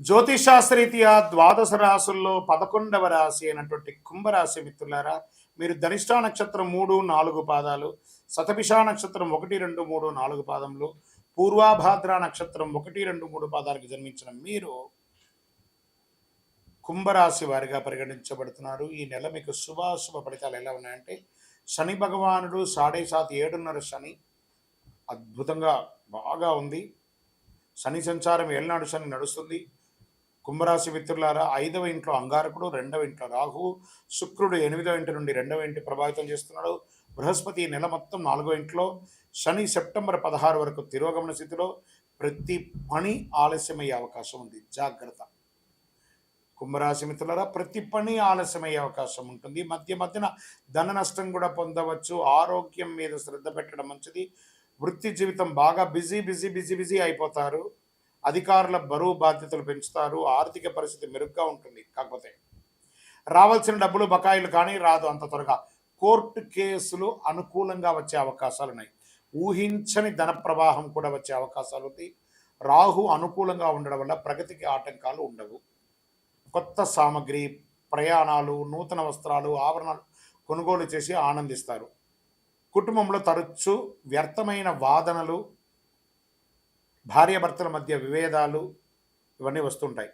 జ్యోతిషాస్త్రరీత్యా ద్వాదశ రాశుల్లో 11వ రాశి అయినటువంటి కుంభరాశి మిత్రులారా, మీరు ధనిష్టా నక్షత్రం 3, 4 పాదాలు, శతభిషా నక్షత్రం 1, 2, 3, 4 పాదములు, పూర్వాభాద్ర నక్షత్రం 1, 2, 3 పాదాలకు జన్మించిన మీరు కుంభరాశి వారిగా పరిగణించబడుతున్నారు. ఈ నెల మీకు శుభాశుభ ఫలితాలు ఎలా ఉన్నాయంటే, శని భగవానుడు 7.5 7.5 శని అద్భుతంగా బాగా ఉంది. శని సంచారం ఏళ్ళనాడు శని నడుస్తుంది. కుంభరాశి మిత్రులారా, 5వ ఇంట్లో అంగారకుడు, 2వ ఇంట్లో రాహు, శుక్రుడు 8వ ఇంటి నుండి 2వ ఇంటి ప్రభావితం చేస్తున్నాడు. బృహస్పతి నెల మొత్తం 4వ ఇంట్లో, శని సెప్టెంబర్ 16 వరకు తిరోగమన స్థితిలో. ప్రతి పని ఆలస్యమయ్యే అవకాశం ఉంది, జాగ్రత్త. కుంభరాశి మిత్రులారా, ప్రతి పని ఆలస్యమయ్యే అవకాశం ఉంటుంది. మధ్య మధ్యన ధన నష్టం కూడా పొందవచ్చు. ఆరోగ్యం మీద శ్రద్ధ పెట్టడం మంచిది. వృత్తి జీవితం బాగా బిజీ బిజీ బిజీ బిజీ అయిపోతారు. అధికారుల బరువు బాధ్యతలు పెంచుతారు. ఆర్థిక పరిస్థితి మెరుగ్గా ఉంటుంది. కాకపోతే రావాల్సిన డబ్బులు బకాయిలు కానీ రాదు అంత త్వరగా. కోర్టు కేసులు అనుకూలంగా వచ్చే అవకాశాలు ఉన్నాయి. ఊహించని ధన ప్రవాహం కూడా వచ్చే అవకాశాలు ఉంది. రాహు అనుకూలంగా ఉండడం వల్ల ప్రగతికి ఆటంకాలు ఉండవు. కొత్త సామగ్రి, ప్రయాణాలు, నూతన వస్త్రాలు, ఆభరణాలు కొనుగోలు చేసి ఆనందిస్తారు. కుటుంబంలో తరచు వ్యర్థమైన వాదనలు, భార్యాభర్తల మధ్య విభేదాలు ఇవన్నీ వస్తుంటాయి.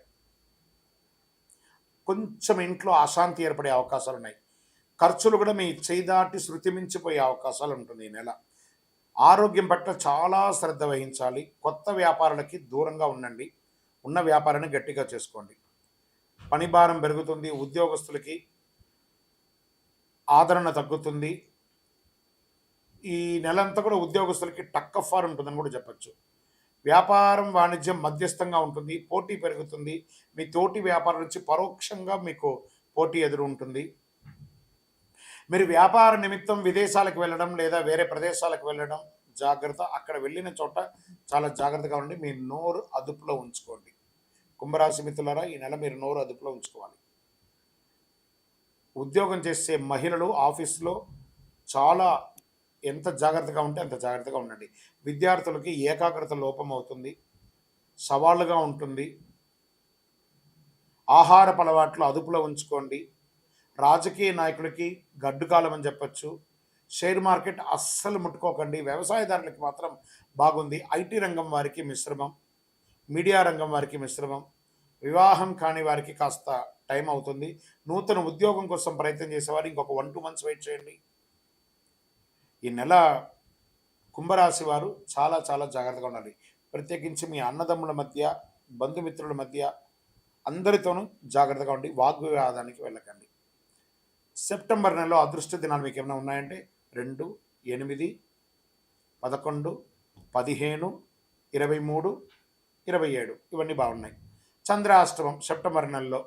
కొంచెం ఇంట్లో అశాంతి ఏర్పడే అవకాశాలు ఉన్నాయి. ఖర్చులు కూడా మీ చేయి దాటి శృతి మించిపోయే అవకాశాలు ఉంటుంది ఈ నెల. ఆరోగ్యం పట్ల చాలా శ్రద్ధ వహించాలి. కొత్త వ్యాపారాలకి దూరంగా ఉండండి. ఉన్న వ్యాపారాన్ని గట్టిగా చేసుకోండి. పని భారం పెరుగుతుంది. ఉద్యోగస్తులకి ఆదరణ తగ్గుతుంది. ఈ నెలంతా కూడా ఉద్యోగస్తులకి టక్ ఆఫ్ వార్ ఉంటుందని కూడా చెప్పచ్చు. వ్యాపారం, వాణిజ్యం మధ్యస్థంగా ఉంటుంది. పోటీ పెరుగుతుంది. మీ తోటి వ్యాపారం నుంచి పరోక్షంగా మీకు పోటీ ఎదురు ఉంటుంది. మీరు వ్యాపార నిమిత్తం విదేశాలకు వెళ్ళడం లేదా వేరే ప్రదేశాలకు వెళ్ళడం జాగ్రత్త. అక్కడ వెళ్ళిన చోట చాలా జాగ్రత్తగా ఉండి మీ నోరు అదుపులో ఉంచుకోండి. కుంభరాశి మిత్రులారా, ఈ నెల మీరు నోరు అదుపులో ఉంచుకోవాలి. ఉద్యోగం చేసే మహిళలు ఆఫీస్లో చాలా ఎంత జాగ్రత్తగా ఉంటే అంత జాగ్రత్తగా ఉండండి. విద్యార్థులకి ఏకాగ్రత లోపం అవుతుంది, సవాళ్ళుగా ఉంటుంది. ఆహారపు అలవాట్లు అదుపులో ఉంచుకోండి. రాజకీయ నాయకులకి గడ్డుకాలం అని చెప్పచ్చు. షేర్ మార్కెట్ అస్సలు ముట్టుకోకండి. వ్యవసాయదారులకి మాత్రం బాగుంది. ఐటీ రంగం వారికి మిశ్రమం, మీడియా రంగం వారికి మిశ్రమం. వివాహం కాని వారికి కాస్త టైం అవుతుంది. నూతన ఉద్యోగం కోసం ప్రయత్నం చేసేవారు ఇంకొక 1-2 మంత్స్ వెయిట్ చేయండి. ఈ నెల కుంభరాశి వారు చాలా చాలా జాగ్రత్తగా ఉండాలి. ప్రత్యేకించి మీ అన్నదమ్ముల మధ్య, బంధుమిత్రుల మధ్య అందరితోనూ జాగ్రత్తగా ఉండి వాగ్వివాదానికి వెళ్ళకండి. సెప్టెంబర్ నెలలో అదృష్ట దినాలు మీకు ఏమైనా ఉన్నాయంటే 2, 8, 11, 15, 23, 27 ఇవన్నీ బాగున్నాయి. చంద్రాష్టమం సెప్టెంబర్ నెలలో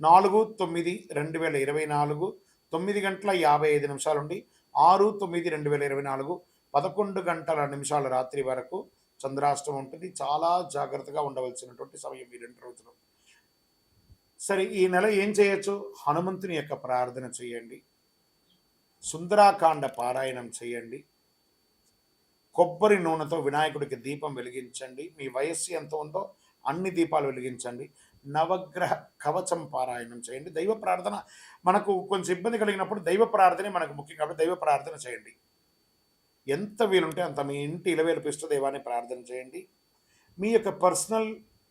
4/9/2024 9:55 నుండి 6/9/2024 11 గంటల నిమిషాల రాత్రి వరకు చంద్రాష్టమం ఉంటుంది. చాలా జాగ్రత్తగా ఉండవలసినటువంటి సమయం ఈ 2 రోజులు. సరే, ఈ నెల ఏం చేయొచ్చు? హనుమంతుని యొక్క ప్రార్థన చేయండి. సుందరాకాండ పారాయణం చేయండి. కొబ్బరి నూనెతో వినాయకుడికి దీపం వెలిగించండి. మీ వయస్సు ఎంత ఉందో అన్ని దీపాలు వెలిగించండి. నవగ్రహ కవచం పారాయణం చేయండి. దైవ ప్రార్థన మనకు కొంచెం ఇబ్బంది కలిగినప్పుడు దైవ ప్రార్థనే మనకు ముఖ్యం కాబట్టి దైవ ప్రార్థన చేయండి. ఎంత వీలుంటే అంత మీ ఇంటి ఇలవేలుపు ఇష్టదైవాన్ని ప్రార్థన చేయండి. మీ యొక్క పర్సనల్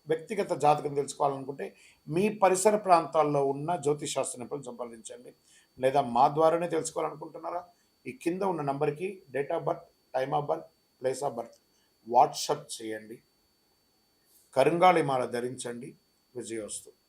వ్యక్తిగత జాతకం తెలుసుకోవాలనుకుంటే మీ పరిసర ప్రాంతాల్లో ఉన్న జ్యోతిషాస్త్ర నిపుణులను సంప్రదించండి. లేదా మా ద్వారానే తెలుసుకోవాలనుకుంటున్నారా? ఈ కింద ఉన్న నంబర్కి date of birth, time of birth, place of birth WhatsApp చేయండి. కరుంగాళి మాల ధరించండి. విజయోస్తు.